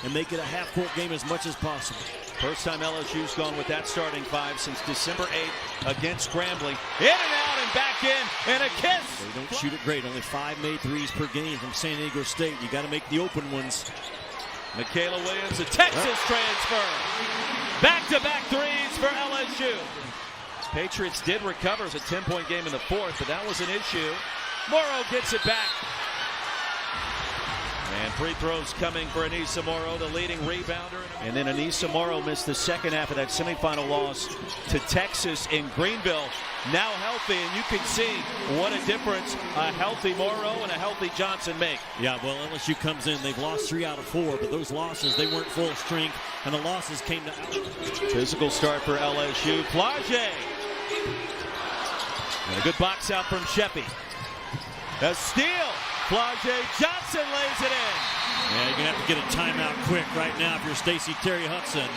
and make it a half-court game as much as possible. First time LSU's gone with that starting five since December 8th against Grambling. In and out and back in, and a kiss. They don't shoot it great. Only 5 made threes per game from San Diego State. You got to make the open ones. Michaela Williams, a Texas transfer. Back-to-back threes for LSU. Patriots did recover. It was a 10-point game in the fourth, but that was an issue. Morrow gets it back. And free throws coming for Anissa Morrow, the leading rebounder. And then Anissa Morrow missed the second half of that semifinal loss to Texas in Greenville. Now healthy, and you can see what a difference a healthy Morrow and a healthy Johnson make. Yeah, well, LSU comes in. They've lost 3 out of 4, but those losses, they weren't full strength, and the losses came to out. Physical start for LSU. Flage. And a good box out from Sheppy. A steal. Flage Johnson lays it in. Yeah, you're going to have to get a timeout quick right now if you're Stacey Terry Hudson.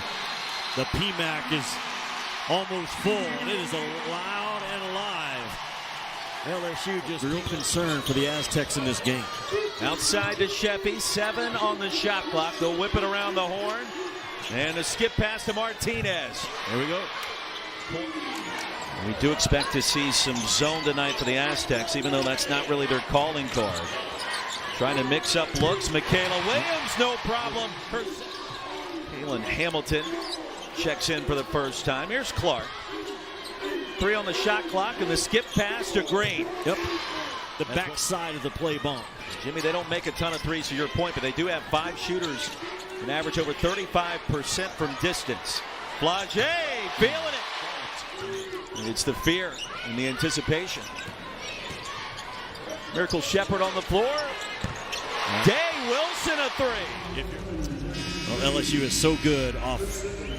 The PMAC is almost full, and it is loud and alive. LSU just real concerned for the Aztecs in this game. Outside to Sheppy, 7 on the shot clock. They'll whip it around the horn. And a skip pass to Martinez. There we go. We do expect to see some zone tonight for the Aztecs, even though that's not really their calling card. Trying to mix up looks. Michaela Williams, no problem. Kaylin Hamilton checks in for the first time. Here's Clark. 3 on the shot clock, and the skip pass to Green. Yep. The backside of the play bump. Jimmy, they don't make a ton of threes to your point, but they do have 5 shooters, an average over 35% from distance. Flage feeling it. It's the fear and the anticipation. Miracle Shepherd on the floor. Day Wilson a 3. Well, LSU is so good off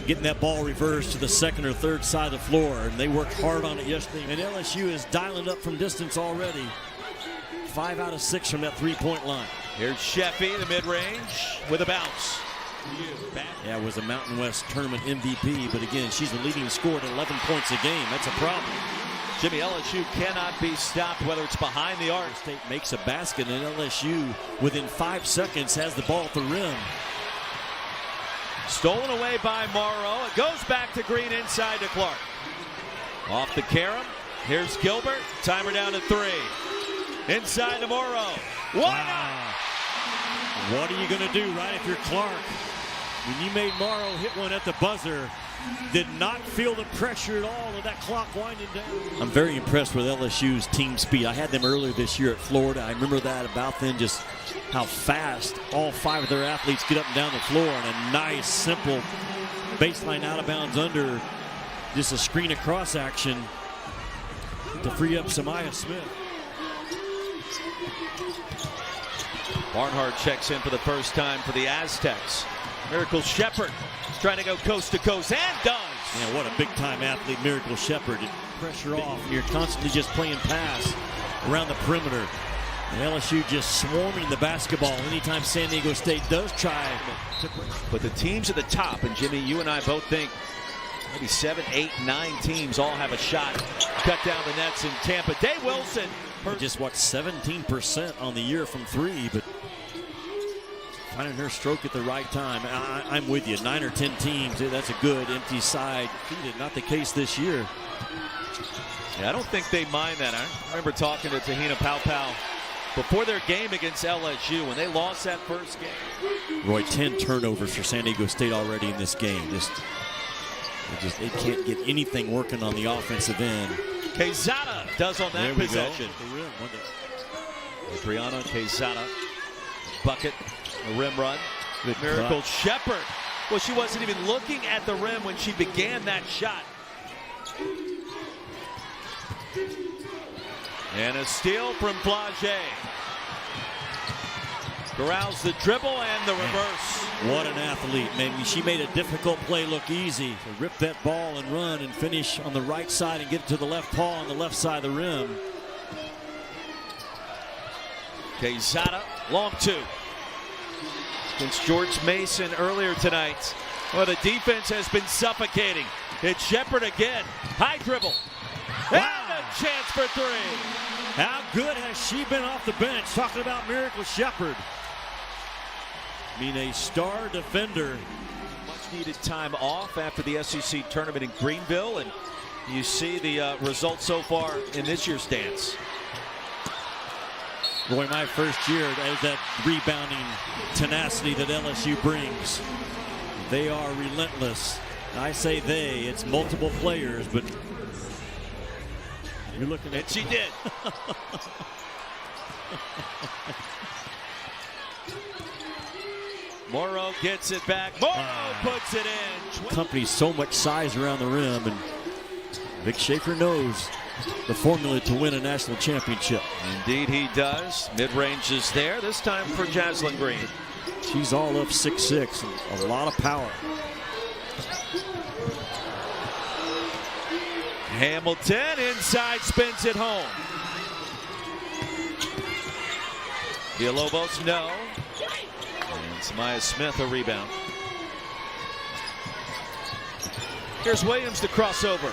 getting that ball reversed to the second or third side of the floor, and they worked hard on it yesterday. And LSU is dialing up from distance already. 5 out of 6 from that 3-point line. Here's Sheppy, the mid-range, with a bounce. Yeah, it was a Mountain West tournament MVP, but again, she's the leading scorer at 11 points a game. That's a problem. Jimmy, LSU cannot be stopped, whether it's behind the arc. State makes a basket, and LSU, within 5 seconds, has the ball at the rim. Stolen away by Morrow. It goes back to Green inside to Clark. Off the carom. Here's Gilbert. Timer down to 3. Inside to Morrow. Wow. What are you going to do, right, if you're Clark? When you made Morrow hit one at the buzzer, did not feel the pressure at all of that clock winding down. I'm very impressed with LSU's team speed. I had them earlier this year at Florida. I remember that about them, just how fast all 5 of their athletes get up and down the floor, and a nice, simple baseline out of bounds under, just a screen across action to free up Samaya Smith. Barnhart checks in for the first time for the Aztecs. Miracle Shepherd is trying to go coast to coast, and does. Yeah, what a big-time athlete, Miracle Shepherd. Pressure off, and you're constantly just playing pass around the perimeter. And LSU just swarming the basketball anytime San Diego State does try. But the teams at the top, and Jimmy, you and I both think maybe 7, 8, 9 teams all have a shot. Cut down the nets in Tampa. Day Wilson. Just, what, 17% on the year from 3, but finding her stroke at the right time. I'm with you. 9 or 10 teams, that's a good empty side. Not the case this year. Yeah, I don't think they mind that. I remember talking to Tahina Paopao before their game against LSU when they lost that first game. Roy, 10 turnovers for San Diego State already in this game. It can't get anything working on the offensive end. Quezada does on that possession. Adriana Quezada, bucket, a rim run. Good Miracle Shepherd. Well, she wasn't even looking at the rim when she began that shot. And a steal from Flage. Corrals the dribble and the reverse. What an athlete. Maybe she made a difficult play look easy. To rip that ball and run and finish on the right side and get it to the left paw on the left side of the rim. Quezada, long 2. Against George Mason earlier tonight. Well, the defense has been suffocating. It's Shepherd again. High dribble. Wow. And a chance for 3. How good has she been off the bench? Talking about Miracle Shepherd. I mean, a star defender. Much needed time off after the SEC tournament in Greenville, and you see the results so far in this year's dance. Boy, my first year, that rebounding tenacity that LSU brings. They are relentless. I say they, it's multiple players, but you're looking at... And she did. Morrow gets it back. Morrow puts it in. Company's so much size around the rim, and Vic Schaefer knows the formula to win a national championship. Indeed he does. Mid-range is there, this time for Jaslyn Green. She's all up 6'6", and a lot of power. Hamilton inside, spins it home. Villalobos, no. And Samaya Smith, a rebound. Here's Williams, the crossover.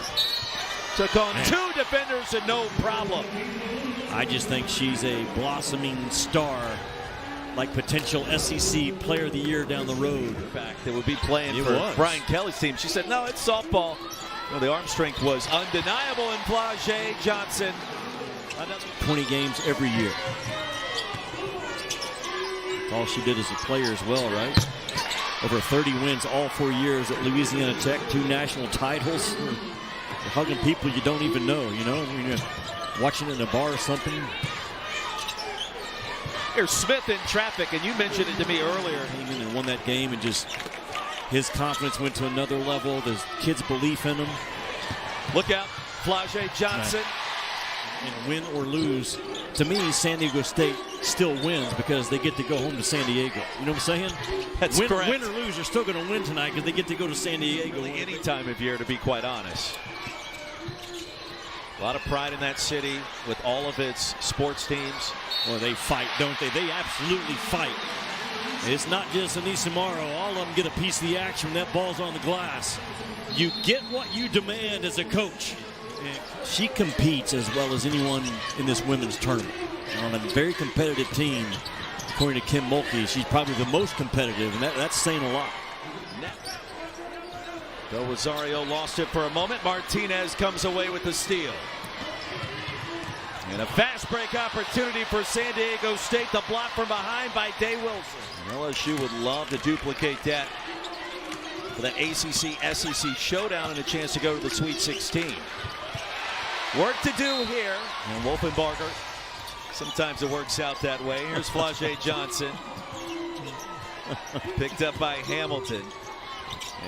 Took on two defenders and no problem. I just think she's a blossoming star, like potential SEC Player of the Year down the road. In fact, they would be playing for Brian Kelly's team. She said, no, it's softball. Well, the arm strength was undeniable in Flau'jae Johnson. Another 20 games every year. That's all she did as a player as well, right? Over 30 wins all 4 years at Louisiana Tech, 2 national titles. You're hugging people you don't even know, you know? When you're watching it in a bar or something. Here's Smith in traffic, and you mentioned it to me earlier. Came in and won that game, and just his confidence went to another level. There's kids' belief in him. Look out, Flau'jae Johnson. And win or lose, to me, San Diego State still wins because they get to go home to San Diego. You know what I'm saying? That's correct. Win or lose, you're still going to win tonight because they get to go to San Diego. Really any time of year, to be quite honest. A lot of pride in that city with all of its sports teams. Well, they fight, don't they? They absolutely fight. It's not just Anissa Morrow. All of them get a piece of the action when that ball's on the glass. You get what you demand as a coach. And she competes as well as anyone in this women's tournament. On a very competitive team, according to Kim Mulkey, she's probably the most competitive, and that's saying a lot. Del Rosario lost it for a moment. Martinez comes away with the steal. And a fast break opportunity for San Diego State. The block from behind by Day Wilson. And LSU would love to duplicate that for the ACC-SEC showdown and a chance to go to the Sweet 16. Work to do here. And Wolfenbarger, sometimes it works out that way. Here's Flau'jae Johnson. Picked up by Hamilton.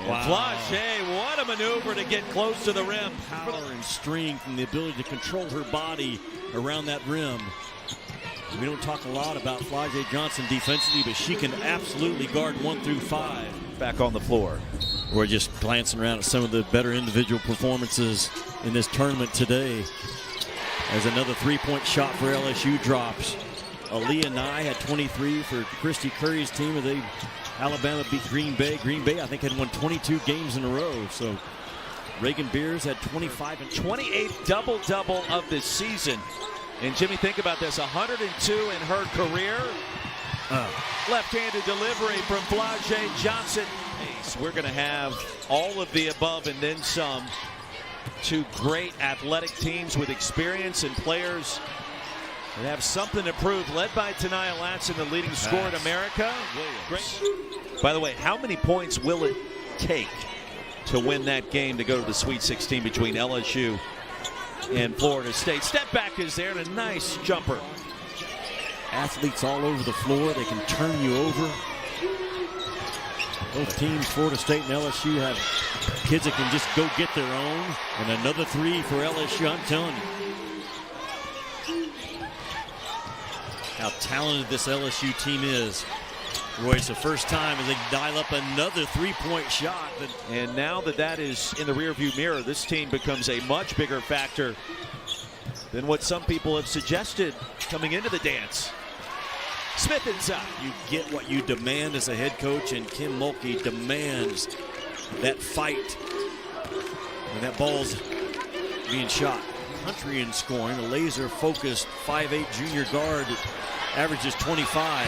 And wow. Flau'jae, what a maneuver to get close to the rim. Power and strength and the ability to control her body around that rim. We don't talk a lot about Flau'jae Johnson defensively, but she can absolutely guard 1 through 5. Back on the floor. We're just glancing around at some of the better individual performances in this tournament today. As another three-point shot for LSU drops. Aaliyah Nye had 23 for Christy Curry's team, and Alabama beat Green Bay. Green Bay, I think, had won 22 games in a row. So Reagan Beers had 25 and 28th double-double of the season. And Jimmy, think about this, 102 in her career. Left-handed delivery from Flau'jae Johnson. We're going to have all of the above and then some. Two great athletic teams with experience and players that have something to prove, led by Tanaya Latson, the leading scorer in America. Great. By the way, how many points will it take to win that game to go to the Sweet 16 between LSU and Florida State? Step back is there and a nice jumper. Athletes all over the floor. They can turn you over. Both teams, Florida State and LSU, have kids that can just go get their own. And another three for LSU, I'm telling you. How talented this LSU team is. Roy, it's the first time as they dial up another three-point shot. And now that is in the rearview mirror, this team becomes a much bigger factor than what some people have suggested coming into the dance. Smith inside. You get what you demand as a head coach, and Kim Mulkey demands that fight. And that ball's being shot. Country in scoring, a laser-focused 5'8" junior guard that averages 25.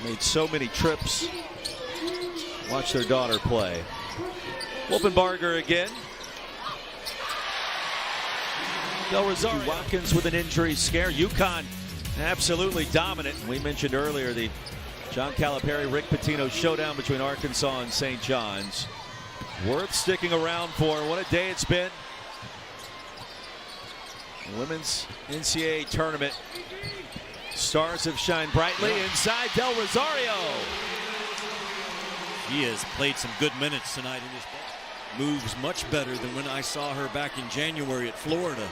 Made so many trips. Watch their daughter play. Wolfenbarger again. Del Rosario. Watkins with an injury scare. UConn absolutely dominant. We mentioned earlier the John Calipari, Rick Pitino showdown between Arkansas and St. John's. Worth sticking around for. What a day it's been. The women's NCAA tournament. Stars have shined brightly inside Del Rosario. She has played some good minutes tonight in this ball. Moves much better than when I saw her back in January at Florida.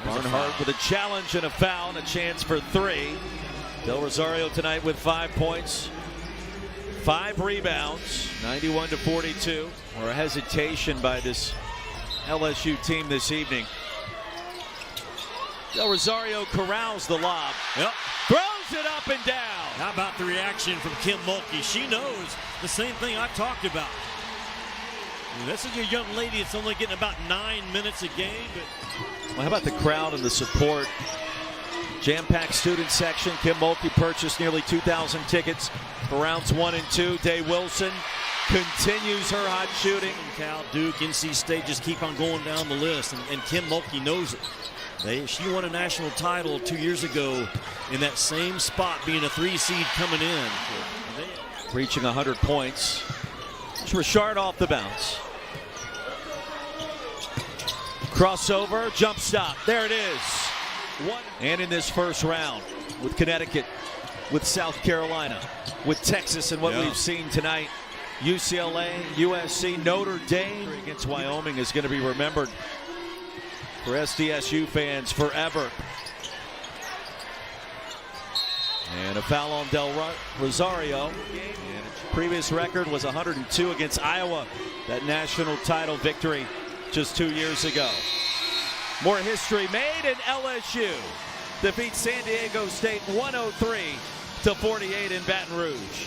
Barnhart with a challenge and a foul and a chance for 3. Del Rosario tonight with 5 points, 5 rebounds, 91-42. Or a hesitation by this LSU team this evening. Del Rosario corrals the lob. Yep. Throws it up and down. How about the reaction from Kim Mulkey? She knows the same thing I've talked about. This is a young lady that's only getting about 9 minutes a game. Well, how about the crowd and the support? Jam-packed student section. Kim Mulkey purchased nearly 2,000 tickets for rounds 1 and 2. Day Wilson continues her hot shooting. Cal, Duke, NC State just keep on going down the list, and Kim Mulkey knows it. She won a national title 2 years ago in that same spot, being a 3 seed coming in. Reaching 100 points. It's Richard off the bounce. Crossover, jump stop. There it is. And in this first round with Connecticut, with South Carolina, with Texas, and what we've seen tonight, UCLA, USC, Notre Dame against Wyoming is going to be remembered for SDSU fans forever. And a foul on Del Rosario. And its previous record was 102 against Iowa, that national title victory just 2 years ago. More history made, and LSU defeats San Diego State 103-48 in Baton Rouge.